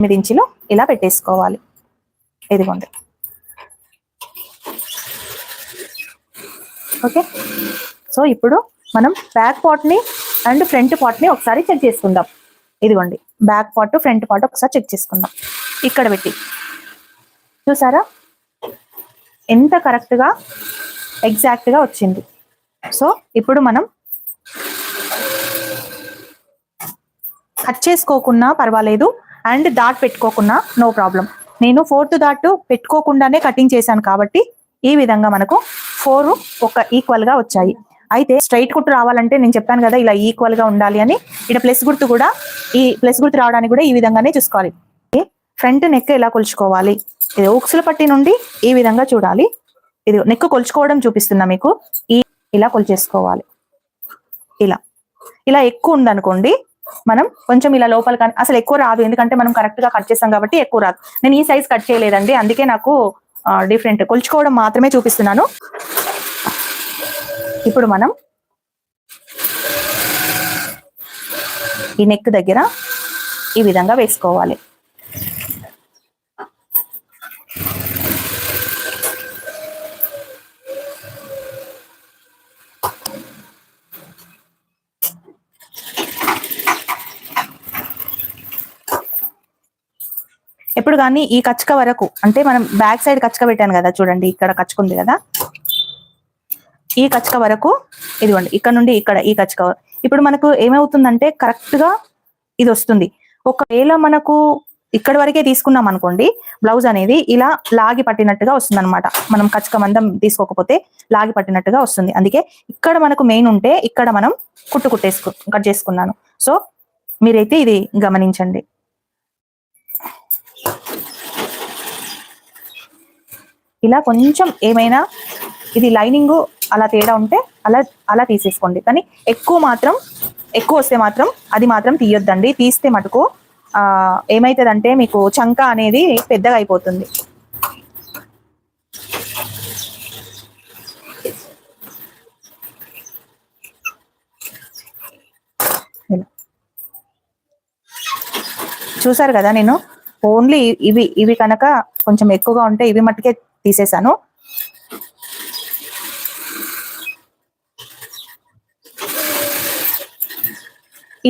8 ఇంచులు ఇలా పెట్టేసుకోవాలి. ఇదిగోండి. ఓకే, సో ఇప్పుడు మనం బ్యాక్ పార్ట్ని అండ్ ఫ్రంట్ పార్ట్ని ఒకసారి చెక్ చేసుకుందాం. ఇదిగోండి, బ్యాక్ పార్ట్ ఫ్రంట్ పార్ట్ ఒకసారి చెక్ చేసుకుందాం. ఇక్కడ పెట్టి చూసారా ఎంత కరెక్ట్గా ఎగ్జాక్ట్గా వచ్చింది. సో ఇప్పుడు మనం కట్ చేసుకోకున్నా పర్వాలేదు అండ్ డాట్ పెట్టుకోకున్నా నో ప్రాబ్లం. నేను 4th డాట్ పెట్టుకోకుండానే కటింగ్ చేశాను కాబట్టి ఈ విధంగా మనకు 4 ఒక ఈక్వల్గా వచ్చాయి. అయితే స్ట్రైట్ కుట్టు రావాలంటే నేను చెప్పాను కదా ఇలా ఈక్వల్గా ఉండాలి అని. ఇక్కడ ప్లస్ గుర్తు కూడా, ఈ ప్లస్ గుర్తు రావడానికి కూడా ఈ విధంగానే చూసుకోవాలి. ఫ్రంట్ నెక్ ఎలా కొలుచుకోవాలి, ఇది ఉక్సుల పట్టి నుండి ఈ విధంగా చూడాలి. ఇది నెక్ కొలుచుకోవడం చూపిస్తున్నా మీకు. ఇలా కొలిచేసుకోవాలి. ఇలా ఇలా ఎక్కువ ఉందనుకోండి మనం కొంచెం ఇలా లోపల, కానీ అసలు ఎక్కువ రాదు ఎందుకంటే మనం కరెక్ట్ గా కట్ చేస్తాం కాబట్టి ఎక్కువ రాదు. నేను ఈ సైజ్ కట్ చేయలేదండి, అందుకే నాకు డిఫరెంట్ కొలుచుకోవడం మాత్రమే చూపిస్తున్నాను. ఇప్పుడు మనం ఈ నెక్ దగ్గర ఈ విధంగా వేసుకోవాలి. ఎప్పుడు కానీ ఈ కచ్చక వరకు, అంటే మనం బ్యాక్ సైడ్ కచ్చక పెట్టాను కదా చూడండి, ఇక్కడ కచ్చుకుంది కదా, ఈ కచ్చక వరకు ఇదిగోండి, ఇక్కడ నుండి ఇక్కడ ఈ కచ్చక. ఇప్పుడు మనకు ఏమవుతుందంటే కరెక్ట్ గా ఇది వస్తుంది. ఒకవేళ మనకు ఇక్కడ వరకే తీసుకున్నాం అనుకోండి, బ్లౌజ్ అనేది ఇలా లాగి పట్టినట్టుగా వస్తుంది అనమాట. మనం కచ్చక మందం తీసుకోకపోతే లాగి పట్టినట్టుగా వస్తుంది. అందుకే ఇక్కడ మనకు మెయిన్ ఉంటే ఇక్కడ మనం కట్ చేసుకున్నాను. సో మీరైతే ఇది గమనించండి. ఇలా కొంచెం ఏమైనా ఇది లైనింగ్ అలా తేడా ఉంటే అలా తీసేసుకోండి. కానీ ఎక్కువ వస్తే మాత్రం అది మాత్రం తీయొద్దండి. తీస్తే మటుకు ఏమైతుందంటే మీకు చంక అనేది పెద్దగా అయిపోతుంది. చూసారు కదా, నేను ఓన్లీ ఇవి కనుక కొంచెం ఎక్కువగా ఉంటే ఇవి మట్టుకే తీసేసాను.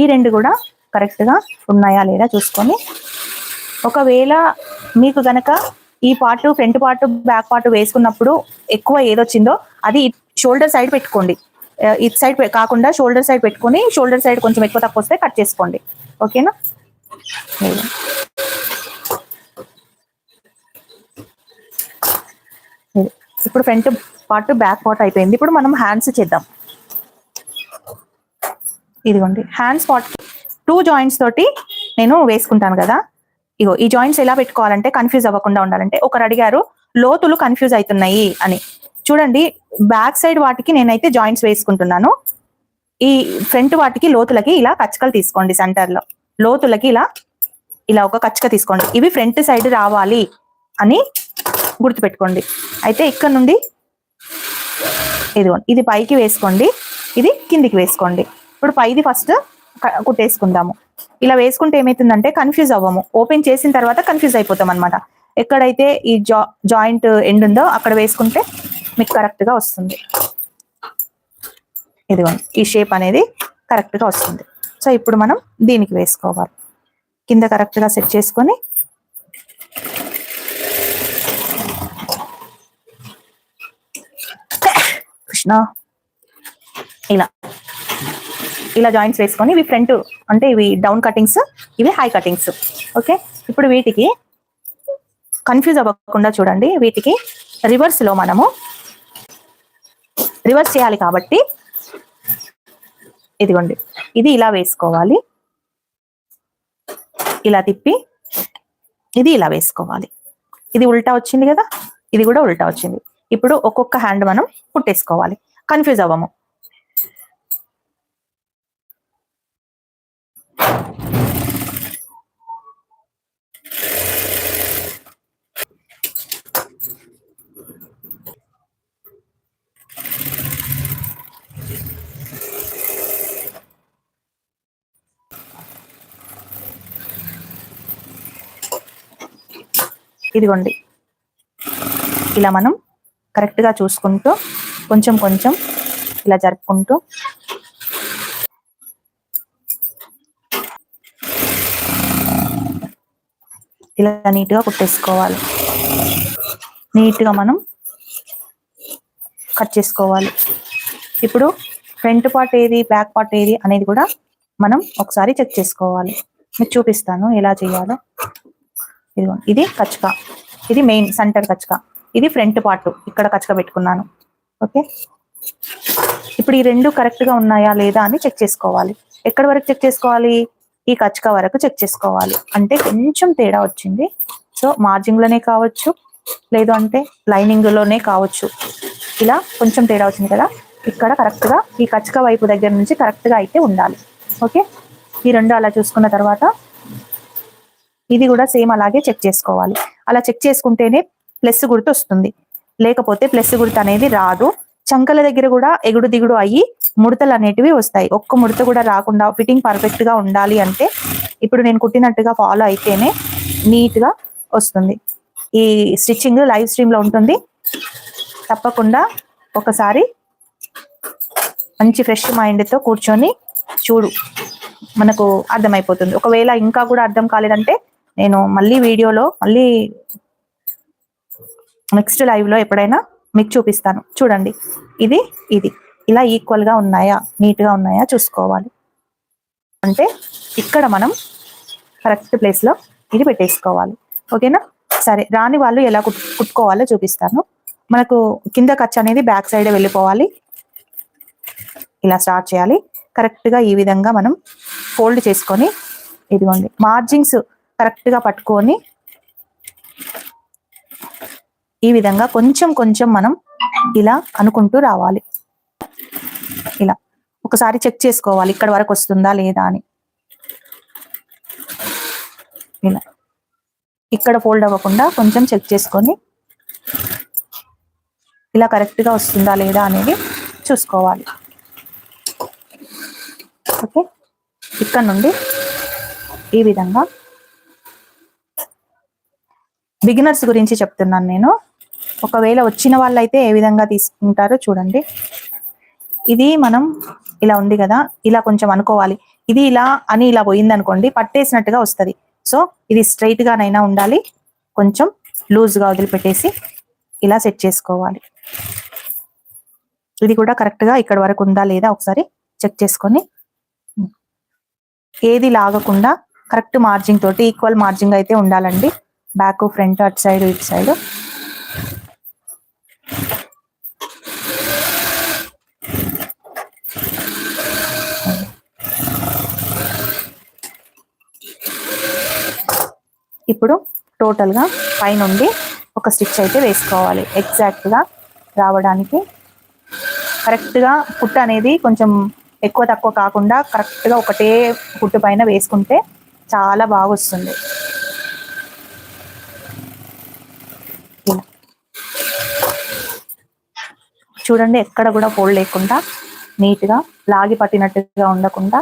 ఈ రెండు కూడా కరెక్ట్ గా ఉన్నాయా లేదా చూసుకొని, ఒకవేళ మీకు గనక ఈ part front part back part వేసుకున్నప్పుడు ఎక్కువ ఏదొచ్చిందో అది షోల్డర్ సైడ్ పెట్టుకోండి. ఇటు సైడ్ కాకుండా షోల్డర్ సైడ్ పెట్టుకొని, షోల్డర్ సైడ్ కొంచెం ఎక్కువ తక్కువ వస్తే కట్ చేసుకోండి. ఓకేనా? ఇప్పుడు ఫ్రంట్ పార్ట్ బ్యాక్ పార్ట్ అయిపోయింది. ఇప్పుడు మనం హ్యాండ్స్ చేద్దాం. ఇదిగోండి, హ్యాండ్స్ పార్ట్ 2 జాయింట్స్ తోటి నేను వేసుకుంటాను కదా. ఇగో ఈ జాయింట్స్ ఎలా పెట్టుకోవాలంటే కన్ఫ్యూజ్ అవ్వకుండా ఉండాలంటే, ఒకరు అడిగారు లోతులు కన్ఫ్యూజ్ అవుతున్నాయి అని. చూడండి, బ్యాక్ సైడ్ వాటికి నేనైతే జాయింట్స్ వేసుకుంటున్నాను. ఈ ఫ్రంట్ వాటికి లోతులకి ఇలా కచ్చకలు తీసుకోండి. సెంటర్ లో లోతులకి ఇలా ఒక కచ్చక తీసుకోండి. ఇవి ఫ్రంట్ సైడ్ రావాలి అని గుర్తుపెట్టుకోండి. అయితే ఇక్కడ నుండి ఇదిగోండి, ఇది పైకి వేసుకోండి, ఇది కిందికి వేసుకోండి. ఇప్పుడు పైది ఫస్ట్ కుట్టేసుకుందాము. ఇలా వేసుకుంటే ఏమైతుందంటే కన్ఫ్యూజ్ అవ్వము. ఓపెన్ చేసిన తర్వాత కన్ఫ్యూజ్ అయిపోతాం అనమాట. ఎక్కడైతే ఈ జాయింట్ ఎండ్ ఉందో అక్కడ వేసుకుంటే మీకు కరెక్ట్ గా వస్తుంది. ఇదిగోండి, ఈ షేప్ అనేది కరెక్ట్ గా వస్తుంది. సో ఇప్పుడు మనం దీనికి వేసుకోవాలి. కింద కరెక్ట్ గా సెట్ చేసుకొని కృష్ణ ఇలా జాయింట్స్ వేసుకొని, ఇవి ఫ్రంట్ అంటే ఇవి డౌన్ కటింగ్స్, ఇవి హై కటింగ్స్. ఓకే, ఇప్పుడు వీటికి కన్ఫ్యూజ్ అవ్వకుండా చూడండి, వీటికి రివర్స్ లో మనము రివర్స్ చేయాలి కాబట్టి ఇదిగోండి, ఇది ఇలా వేసుకోవాలి, ఇలా తిప్పి ఇది ఇలా వేసుకోవాలి. ఇది ఉల్టా వచ్చింది కదా, ఇది కూడా ఉల్టా వచ్చింది. ఇప్పుడు ఒక్కొక్క హ్యాండ్ మనం కుట్టేసుకోవాలి, కన్ఫ్యూజ్ అవ్వము. ఇదిగోండి ఇలా మనం కరెక్ట్గా చూసుకుంటూ కొంచెం కొంచెం ఇలా జరుపుకుంటూ ఇలా నీట్గా కుట్టేసుకోవాలి. నీట్గా మనం కట్ చేసుకోవాలి. ఇప్పుడు ఫ్రంట్ పార్ట్ ఏది బ్యాక్ పార్ట్ ఏది అనేది కూడా మనం ఒకసారి చెక్ చేసుకోవాలి. మీకు చూపిస్తాను ఎలా చేయాలో. ఇది కచ్చక, ఇది మెయిన్ సెంటర్ కచ్చక, ఇది ఫ్రంట్ పార్ట్, ఇక్కడ కచ్చక పెట్టుకున్నాను. ఓకే, ఇప్పుడు ఈ రెండు కరెక్ట్గా ఉన్నాయా లేదా అని చెక్ చేసుకోవాలి. ఎక్కడి వరకు చెక్ చేసుకోవాలి? ఈ కచ్చక వరకు చెక్ చేసుకోవాలి. అంటే కొంచెం తేడా వచ్చింది, సో మార్జింగ్లోనే కావచ్చు, లేదు అంటే లైనింగ్లోనే కావచ్చు. ఇలా కొంచెం తేడా వచ్చింది కదా, ఇక్కడ కరెక్ట్గా ఈ కచ్చక వైపు దగ్గర నుంచి కరెక్ట్గా అయితే ఉండాలి. ఓకే, ఈ రెండు అలా చూసుకున్న తర్వాత ఇది కూడా సేమ్ అలాగే చెక్ చేసుకోవాలి. అలా చెక్ చేసుకుంటేనే ప్లస్ గుర్తు వస్తుంది, లేకపోతే ప్లస్ గుర్తు అనేది రాదు. చంకల దగ్గర కూడా ఎగుడు దిగుడు అయ్యి ముడతలు అనేటివి వస్తాయి. ఒక్క ముడత కూడా రాకుండా ఫిట్టింగ్ పర్ఫెక్ట్ గా ఉండాలి అంటే ఇప్పుడు నేను కుట్టినట్టుగా ఫాలో అయితేనే నీట్ గా వస్తుంది. ఈ స్టిచ్చింగ్ లైవ్ స్ట్రీమ్ లో ఉంటుంది, తప్పకుండా ఒకసారి మంచి ఫ్రెష్ మైండ్ తో కూర్చొని చూడు, మనకు అర్థమైపోతుంది. ఒకవేళ ఇంకా కూడా అర్థం కాలేదంటే నేను మళ్ళీ వీడియోలో మళ్ళీ నెక్స్ట్ లైవ్ లో ఎప్పుడైనా మీకు చూపిస్తాను. చూడండి, ఇది ఇది ఇలా ఈక్వల్ గా ఉన్నాయా, నీట్ గా ఉన్నాయా చూసుకోవాలి. అంటే ఇక్కడ మనం కరెక్ట్ ప్లేస్ లో ఇది పెట్టేసుకోవాలి. ఓకేనా? సరే, రాని వాళ్ళు ఎలా కుట్టుకోవాలో చూపిస్తాను. మనకు కింద ఖర్చు అనేది బ్యాక్ సైడ్ వెళ్ళిపోవాలి. ఇలా స్టార్ట్ చేయాలి. కరెక్ట్ గా ఈ విధంగా మనం ఫోల్డ్ చేసుకొని, ఇదిగోండి మార్జింగ్స్ కరెక్ట్ గా పట్టుకొని ఈ విధంగా కొంచెం కొంచెం మనం ఇలా అనుకుంటూ రావాలి. ఇలా ఒకసారి చెక్ చేసుకోవాలి ఇక్కడ వరకు వస్తుందా లేదా అని. ఇలా ఇక్కడ ఫోల్డ్ అవ్వకుండా కొంచెం చెక్ చేసుకొని ఇలా కరెక్ట్ గా వస్తుందా లేదా అనేది చూసుకోవాలి. ఓకే, ఇక్కడ నుండి ఈ విధంగా బిగినర్స్ గురించి చెప్తున్నాను నేను. ఒకవేళ వచ్చిన వాళ్ళైతే ఏ విధంగా తీసుకుంటారో చూడండి. ఇది మనం ఇలా ఉంది కదా, ఇలా కొంచెం అనుకోవాలి. ఇది ఇలా అని ఇలా పోయింది అనుకోండి, పట్టేసినట్టుగా వస్తుంది. సో ఇది స్ట్రైట్ గానైనా ఉండాలి, కొంచెం లూజ్ గా వదిలిపెట్టేసి ఇలా సెట్ చేసుకోవాలి. ఇది కూడా కరెక్ట్ గా ఇక్కడ వరకు ఉందా లేదా ఒకసారి చెక్ చేసుకొని, ఏది లాగకుండా కరెక్ట్ మార్జింగ్ తోటి ఈక్వల్ మార్జింగ్ అయితే ఉండాలండి. బ్యాక్ ఫ్రంట్ అటు సైడ్ ఇటు సైడ్. ఇప్పుడు టోటల్ గా పైనుండి ఒక స్టిచ్ అయితే వేసుకోవాలి, ఎగ్జాక్ట్ గా రావడానికి. కరెక్ట్ గా కుట్టు అనేది కొంచెం ఎక్కువ తక్కువ కాకుండా కరెక్ట్ గా ఒకటే కుట్టు పైన వేసుకుంటే చాలా బాగా వస్తుంది. చూడండి, ఎక్కడ కూడా ఫోల్డ్ లేకుండా నీట్ గా లాగి పట్టినట్టుగా ఉండకుండా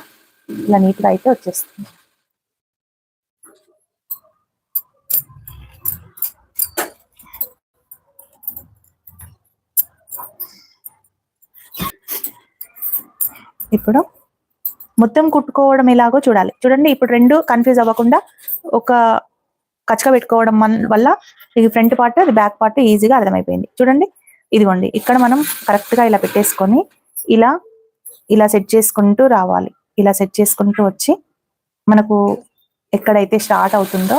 ఇలా నీట్ గా అయితే వచ్చేస్తుంది. ఇప్పుడు మొత్తం కుట్టుకోవడం ఎలాగో చూడాలి. చూడండి, ఇప్పుడు రెండు కన్ఫ్యూజ్ అవ్వకుండా ఒక కచ్చక పెట్టుకోవడం వల్ల ఇది ఫ్రంట్ పార్ట్, అది బ్యాక్ పార్ట్ ఈజీగా అర్థమైపోయింది. చూడండి, ఇదిగోండి ఇక్కడ మనం కరెక్ట్ గా ఇలా పెట్టేసుకొని ఇలా ఇలా సెట్ చేసుకుంటూ రావాలి. ఇలా సెట్ చేసుకుంటూ వచ్చి మనకు ఎక్కడైతే స్టార్ట్ అవుతుందో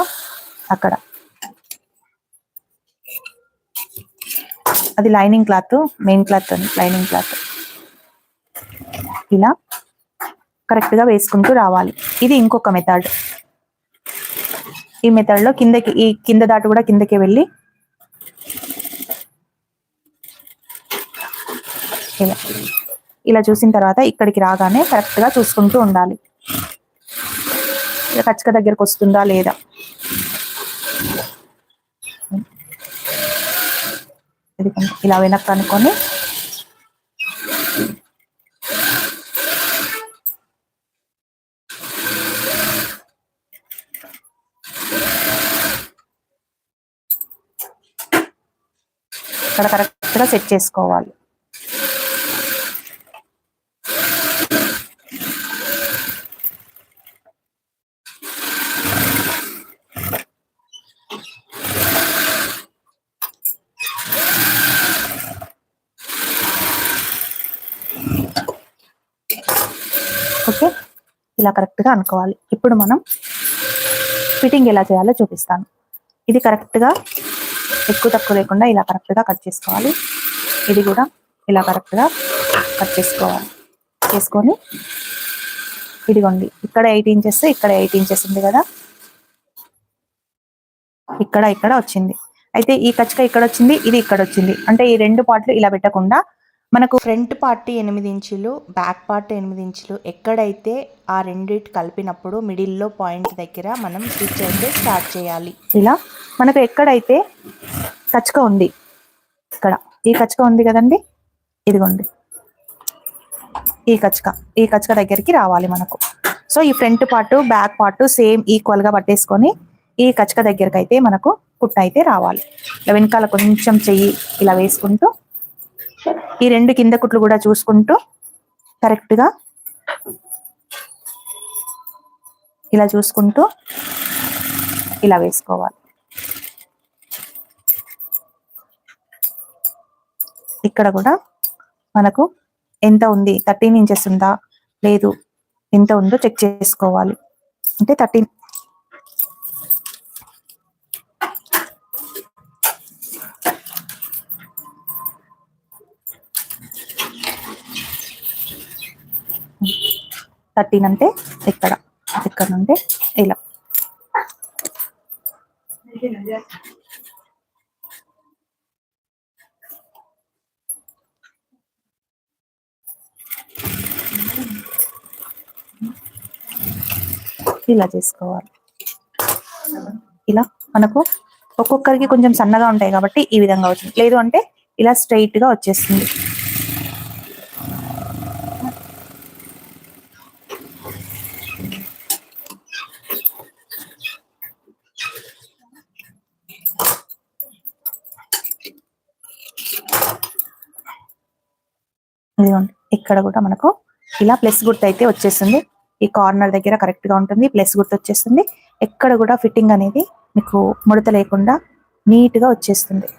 అక్కడ, అది lining cloth, main cloth, lining cloth ఇలా కరెక్ట్ గా వేసుకుంటూ రావాలి. ఇది ఇంకొక మెథడ్. ఈ మెథడ్ లో కిందకి, ఈ కింద దాటు కూడా కిందకి వెళ్ళి ఇలా ఇలా చూసిన తర్వాత ఇక్కడికి రాగానే కరెక్ట్ గా చూసుకుంటూ ఉండాలి, కచ్చక దగ్గరకు వస్తుందా లేదా. ఇలా వెనక్కి అనుకొని ఇక్కడ కరెక్ట్గా సెట్ చేసుకోవాలి. ఓకే, ఇలా కరెక్ట్గా అనుకోవాలి. ఇప్పుడు మనం ఫిట్టింగ్ ఎలా చేయాలో చూపిస్తాను. ఇది కరెక్ట్గా ఎక్కువ తక్కువ లేకుండా ఇలా కరెక్ట్గా కట్ చేసుకోవాలి. ఇది కూడా ఇలా కరెక్ట్గా కట్ చేసుకోవాలి. చేసుకొని ఇదిగోండి, ఇక్కడ 8 ఇంచెస్, ఇక్కడ 8 ఇంచెస్ ఉంది కదా, ఇక్కడ వచ్చింది. అయితే ఈ కచ్చక ఇక్కడ వచ్చింది, ఇది ఇక్కడ వచ్చింది. అంటే ఈ 2 పార్ట్లు ఇలా పెట్టకుండా మనకు ఫ్రంట్ పార్ట్ 8 ఇంచులు, బ్యాక్ పార్ట్ 8 ఇంచులు, ఎక్కడైతే ఆ రెండిటి కలిపినప్పుడు మిడిల్లో పాయింట్ దగ్గర మనం స్టిచ్ అయితే స్టార్ట్ చేయాలి. ఇలా మనకు ఎక్కడైతే కచ్చక ఉంది, ఇక్కడ ఈ కచ్చక ఉంది కదండి, ఇదిగోండి ఈ కచ్చక దగ్గరికి రావాలి మనకు. సో ఈ front part back part same equal గా పట్టేసుకొని ఈ కచ్చక దగ్గరికి అయితే మనకు కుట్ట అయితే రావాలి. ఇలా వెనకాల కొంచెం చెయ్యి ఇలా వేసుకుంటూ ఈ 2 కింద కుట్లు కూడా చూసుకుంటూ కరెక్ట్ గా ఇలా చూసుకుంటూ ఇలా వేసుకోవాలి. ఇక్కడ కూడా మనకు ఎంత ఉంది, 13 ఇంచెస్ ఉందా లేదు, ఎంత ఉందో చెక్ చేసుకోవాలి. అంటే 13 అంటే ఇక్కడ నుండి ఇలా ఇలా చేసుకోవాలి. ఇలా మనకు ఒక్కొక్కరికి కొంచెం సన్నగా ఉంటాయి కాబట్టి ఈ విధంగా వచ్చింది, లేదు అంటే ఇలా స్ట్రైట్ గా వచ్చేస్తుంది. ఇక్కడ కూడా మనకు ఇలా ప్లస్ గుర్తు అయితే వచ్చేస్తుంది. ఈ కార్నర్ దగ్గర కరెక్ట్ గా ఉంటుంది, ప్లస్ గుర్తు వచ్చేస్తుంది. ఎక్కడ కూడా ఫిట్టింగ్ అనేది మీకు ముడత లేకుండా నీట్ గా వచ్చేస్తుంది.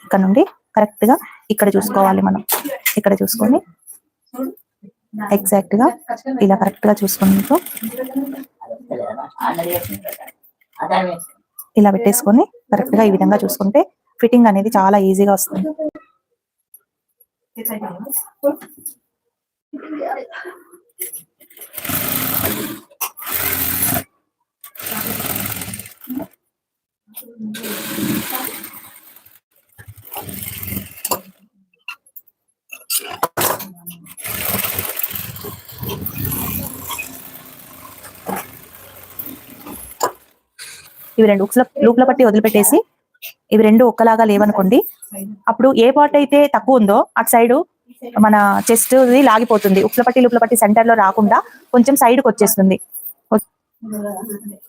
ఇక్కడ నుండి కరెక్ట్ గా ఇక్కడ చూసుకోవాలి. మనం ఇక్కడ చూసుకొని ఎగ్జాక్ట్ గా ఇలా కరెక్ట్ గా చూసుకుంటూ ఇలా పెట్టేసుకొని కరెక్ట్ గా ఈ విధంగా చూసుకుంటే ఫిట్టింగ్ అనేది చాలా ఈజీగా వస్తుంది. ఇవి 2 లూప్ల పట్టి వదిలిపెట్టేసి ఇవి 2 ఒక్కలాగా లేవనుకోండి, అప్పుడు ఏ పార్ట్ అయితే తక్కువ ఉందో అటు సైడ్ మన చెస్ట్ లాగిపోతుంది. లూప్ల పట్టి సెంటర్ లో రాకుండా కొంచెం సైడ్కి వచ్చేస్తుంది.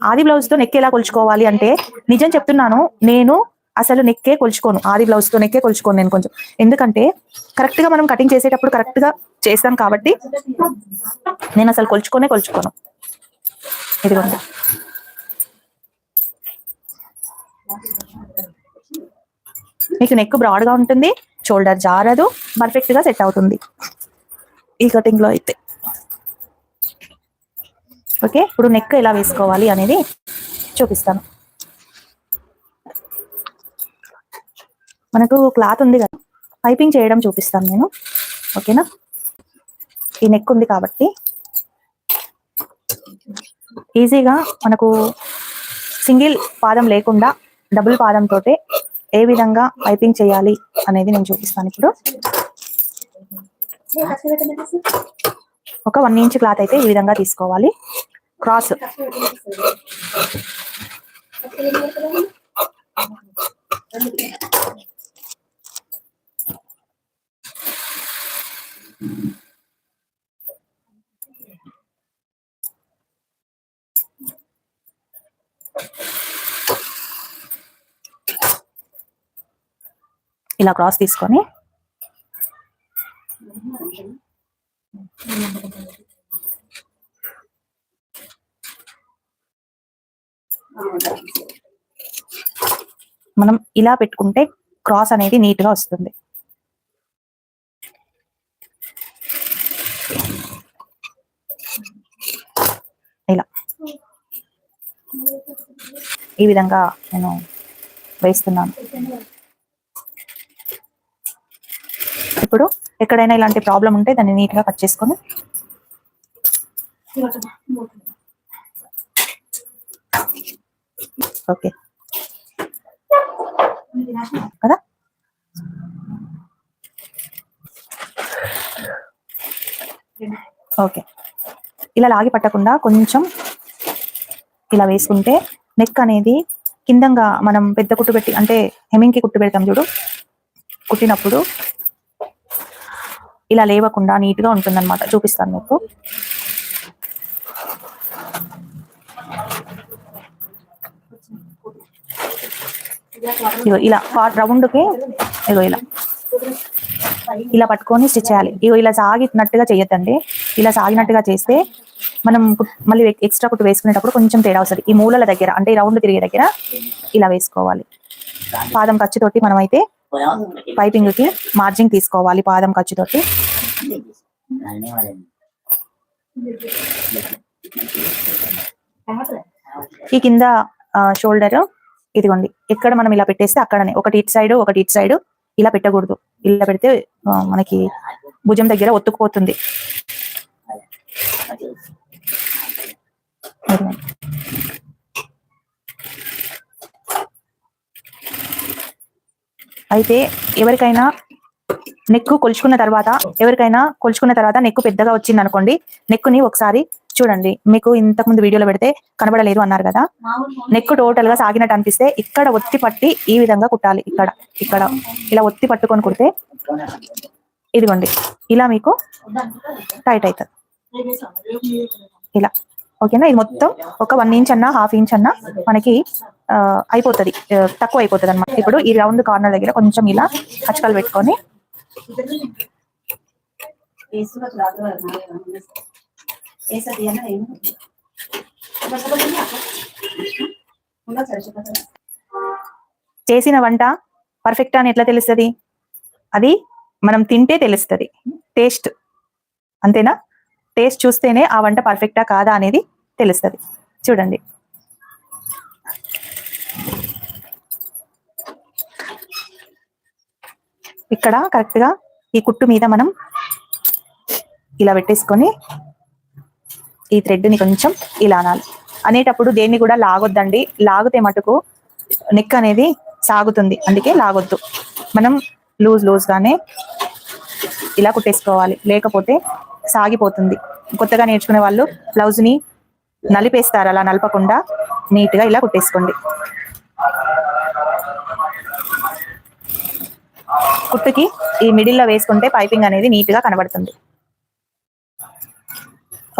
ఆది బ్లౌజ్ తో నెక్ ఎలా కొలుచుకోవాలి అంటే, నిజం చెప్తున్నాను, నేను అసలు నెక్కే కొలుచుకోను. ఆది బ్లౌజ్ తో నెక్కే కొలుచుకోను నేను కొంచెం. ఎందుకంటే కరెక్ట్ గా మనం కటింగ్ చేసేటప్పుడు కరెక్ట్ గా చేస్తాం కాబట్టి నేను అసలు కొలుచుకోను. ఇదిగోండి, మీకు నెక్ బ్రాడ్ గా ఉంటుంది, షోల్డర్ జారదు, పర్ఫెక్ట్ గా సెట్ అవుతుంది ఈ కటింగ్ లో అయితే. ఓకే, ఇప్పుడు నెక్ ఎలా వేసుకోవాలి అనేది చూపిస్తాను. మనకు క్లాత్ ఉంది కదా, పైపింగ్ చేయడం చూపిస్తాను నేను. ఓకేనా, ఈ నెక్ ఉంది కాబట్టి ఈజీగా మనకు సింగిల్ పాదం లేకుండా డబుల్ పాదంతో ఏ విధంగా పైపింగ్ చేయాలి అనేది నేను చూపిస్తాను. ఇప్పుడు ఒక 1 ఇంచ్ క్లాత్ అయితే ఈ విధంగా తీసుకోవాలి. క్రాస్ ఇలా క్రాస్ తీసుకొని మనం ఇలా పెట్టుకుంటే క్రాస్ అనేది నీట్ గా వస్తుంది. ఇలా ఈ విధంగా నేను వేస్తున్నాను. ఇప్పుడు ఎక్కడైనా ఇలాంటి ప్రాబ్లం ఉంటే దాన్ని నీట్ గా కట్ చేసుకొని ఓకే కదా. ఓకే, ఇలా లాగి పట్టకుండా కొంచెం ఇలా వేసుకుంటే నెక్ అనేది కిందంగా మనం పెద్ద కుట్టు పెట్టి అంటే హెమ్మింగ్ కి కుట్టు పెడతాం చూడు, కుట్టినప్పుడు ఇలా లేవకుండా నీట్ గా ఉంటుందన్నమాట. చూపిస్తాను మీకు. ఇగో ఇలా రౌండ్కి ఇగో ఇలా పట్టుకొని స్టిచ్ చేయాలి. ఇగో ఇలా సాగినట్టుగా చేయొద్దండి. ఇలా సాగినట్టుగా చేస్తే మనం మళ్ళీ ఎక్స్ట్రా కుట్టు వేసుకునేటప్పుడు కొంచెం తేడా వస్తుంది. ఈ మూలల దగ్గర అంటే ఈ రౌండ్ తిరిగే దగ్గర ఇలా వేసుకోవాలి. పాదం ఖర్చుతోటి మనం అయితే పైపింగ్ కి మార్జింగ్ తీసుకోవాలి. పాదం ఖర్చుతోటి ఈ కింద షోల్డర్ ఇదిగోండి, ఎక్కడ మనం ఇలా పెట్టేస్తే అక్కడనే ఒకటి ఇటు సైడ్ ఒకటి ఇటు సైడ్ ఇలా పెట్టకూడదు. ఇలా పెడితే మనకి భుజం దగ్గర ఒత్తుకుపోతుంది. అయితే ఎవరికైనా నెక్కు కొలుచుకున్న తర్వాత నెక్కు పెద్దగా వచ్చింది అనుకోండి, నెక్కుని ఒకసారి చూడండి. మీకు ఇంతకుముందు వీడియోలో పెడితే కనబడలేదు అన్నారు కదా, నెక్కు టోటల్ గా సాగినట్టు అనిపిస్తే ఇక్కడ ఒత్తి పట్టి ఈ విధంగా కుట్టాలి. ఇక్కడ ఇలా ఒత్తి పట్టుకొని కుడితే ఇదిగోండి ఇలా మీకు టైట్ అవుతుంది. ఇలా ఓకేనా. ఇది మొత్తం ఒక 1 ఇంచ్ అన్నా 1/2 ఇంచ్ అన్నా మనకి అయిపోతుంది, తక్కువ అయిపోతుంది అనమాట. ఇప్పుడు ఈ రౌండ్ కార్నర్ దగ్గర కొంచెం ఇలా కచ్చకలు పెట్టుకొని చేసిన వంట పర్ఫెక్ట్ అని ఎట్లా తెలుస్తుంది? అది మనం తింటే తెలుస్తుంది. టేస్ట్ అంతేనా? టేస్ట్ చూస్తేనే ఆ వంట పర్ఫెక్టా కాదా అనేది తెలుస్తుంది. చూడండి, ఇక్కడ కరెక్ట్ గా ఈ కుట్టు మీద మనం ఇలా పెట్టేసుకొని ఈ థ్రెడ్ ని కొంచెం ఇలా అనాలి. అనేటప్పుడు దేన్ని కూడా లాగొద్దండి. లాగితే మటుకు నెక్ అనేది సాగుతుంది, అందుకే లాగొద్దు. మనం లూజ్ గానే ఇలా కుట్టేసుకోవాలి, లేకపోతే సాగిపోతుంది. కొత్తగా నేర్చుకునే వాళ్ళు బ్లౌజ్ ని నలిపేస్తారు, అలా నలపకుండా నీట్ గా ఇలా కుట్టేసుకోండి. కుట్టుకి ఈ మిడిల్లో వేసుకుంటే పైపింగ్ అనేది నీట్ గా కనబడుతుంది.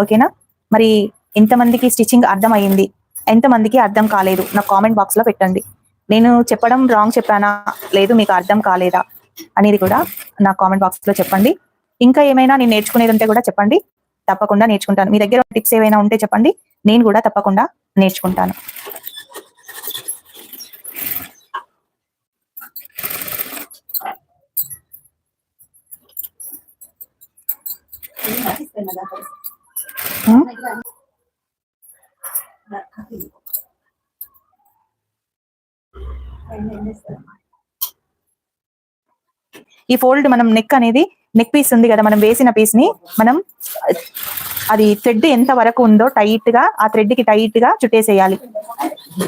ఓకేనా? మరి ఎంతమందికి స్టిచ్చింగ్ అర్థం అయ్యింది, ఎంతమందికి అర్థం కాలేదు నాకు కామెంట్ బాక్స్ లో పెట్టండి. నేను చెప్పడం రాంగ్ చెప్పానా, లేదు మీకు అర్థం కాలేదా అనేది కూడా నా కామెంట్ బాక్స్ లో చెప్పండి. ఇంకా ఏమైనా నేను నేర్చుకునేది ఉంటే కూడా చెప్పండి, తప్పకుండా నేర్చుకుంటాను. మీ దగ్గర టిప్స్ ఏమైనా ఉంటే చెప్పండి, నేను కూడా తప్పకుండా నేర్చుకుంటాను. ఈ ఫోల్డ్ మనం నెక్ అనేది నెక్ పీస్ ఉంది కదా, మనం వేసిన పీస్ ని మనం అది థ్రెడ్ ఎంత వరకు ఉందో టైట్ గా ఆ థ్రెడ్ కి టైట్ గా చుట్టేసేయాలి.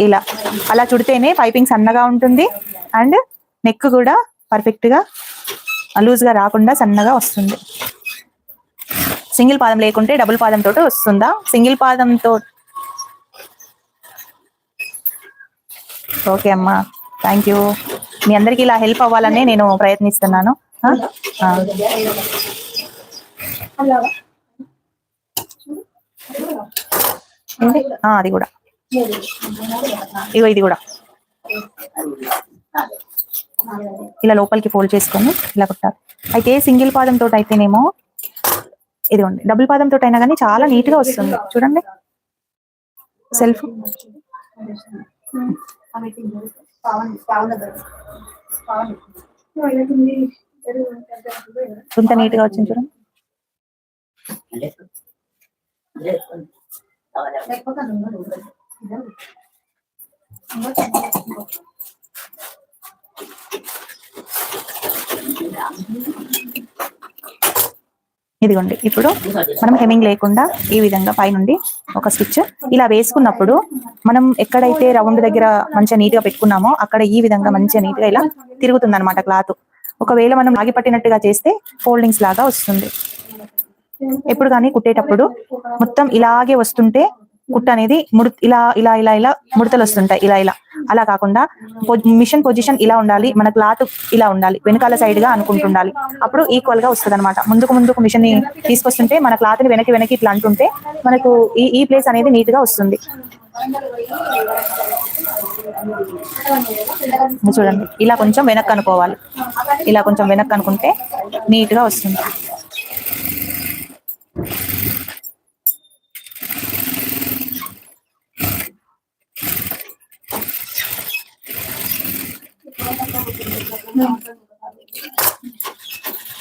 ఇలా అలా చుడితేనే పైపింగ్ సన్నగా ఉంటుంది అండ్ నెక్ కూడా పర్ఫెక్ట్ గా లూజ్ గా రాకుండా సన్నగా వస్తుంది. సింగిల్ పాదం లేకుంటే డబుల్ పాదం తోటి వస్తుందా? సింగిల్ పాదంతో. ఓకే అమ్మా, థ్యాంక్ యూ. మీ అందరికి ఇలా హెల్ప్ అవ్వాలనే నేను ప్రయత్నిస్తున్నాను. అది కూడా ఇగో ఇది కూడా ఇలా లోపలికి ఫోల్డ్ చేసుకొని ఇలా కుట్టాలి. అయితే సింగిల్ పాదం తోటి అయితేనేమో ఇదిగోండి, డబుల్ పాదం తోటి అయినా కానీ చాలా నీట్ గా వస్తుంది. చూడండి సెల్ఫ్ ఇంత నీట్ గా వచ్చింది చూడండి. ఇదిగోండి, ఇప్పుడు మనం హెమ్మింగ్ లేకుండా ఈ విధంగా పైనుండి ఒక స్టిచ్ ఇలా వేసుకున్నప్పుడు మనం ఎక్కడైతే రౌండ్ దగ్గర మంచిగా నీట్ గా పెట్టుకున్నామో అక్కడ ఈ విధంగా మంచిగా నీట్ గా ఇలా తిరుగుతుంది అనమాట క్లాత్. ఒకవేళ మనం లాగి పట్టినట్టుగా చేస్తే ఫోల్డింగ్స్ లాగా వస్తుంది. ఎప్పుడు కానీ కుట్టేటప్పుడు మొత్తం ఇలాగే వస్తుంటే కుట్ట అనేది ఇలా ఇలా ఇలా ఇలా ముడతలు వస్తుంటాయి. ఇలా ఇలా అలా కాకుండా మిషన్ పొజిషన్ ఇలా ఉండాలి, మన క్లాత్ ఇలా ఉండాలి, వెనకాల సైడ్ గా అనుకుంటుండాలి. అప్పుడు ఈక్వల్ గా వస్తుంది అనమాట. ముందుకు మిషన్ ని తీసుకొస్తుంటే మన క్లాత్ ని వెనక్కి ఇట్లా అంటుంటే మనకు ఈ ప్లేస్ అనేది నీట్ గా వస్తుంది. చూడండి, ఇలా కొంచెం వెనక్కి అనుకోవాలి. ఇలా కొంచెం వెనక్కి అనుకుంటే నీట్ గా వస్తుంది.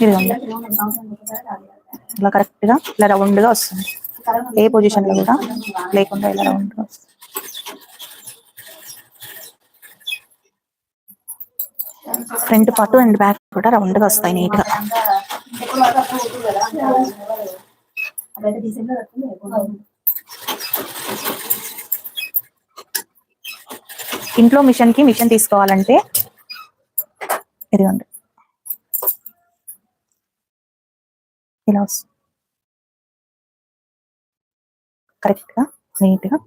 ఇదిగోండి, ఇలా కరెక్ట్ గా ఇలా రౌండ్ గా వస్తుంది. ఏ పొజిషన్ లో కూడా లేకుండా ఇలా రౌండ్ గా వస్తుంది. ఫ్రంట్ పార్ట్ అండ్ బ్యాక్ కూడా రౌండ్ గా వస్తాయి నీట్ గా. ఇంట్లో మిషన్ తీసుకోవాలంటే ఇదిగోండి ఇలా వస్తుంది కరెక్ట్ గా నీట్ గా.